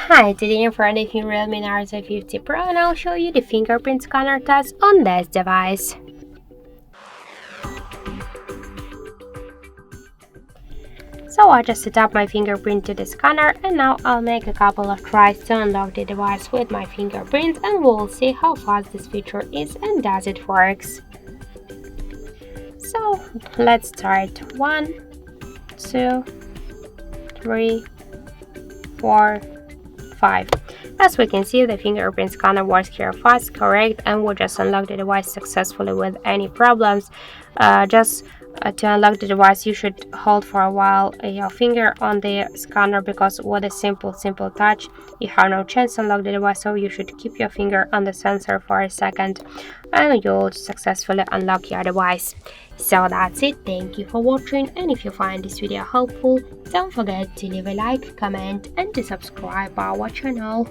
Hi, today I'm running REALME Narzo 50 Pro and I'll show you the fingerprint scanner test on this device. So I just set up my fingerprint to the scanner and now I'll make a couple of tries to unlock the device with my fingerprint and we'll see how fast this feature is and does it works. So let's start. 1, 2, 3, 4, 5. As we can see, the fingerprint scanner works here fast, correct, and will just unlock the device successfully with any problems. To unlock the device, you should hold for a while your finger on the scanner, because with a simple touch you have no chance to unlock the device, so you should keep your finger on the sensor for a second and you'll successfully unlock your device. So that's it, thank you for watching, and if you find this video helpful, don't forget to leave a like, comment and to subscribe our channel.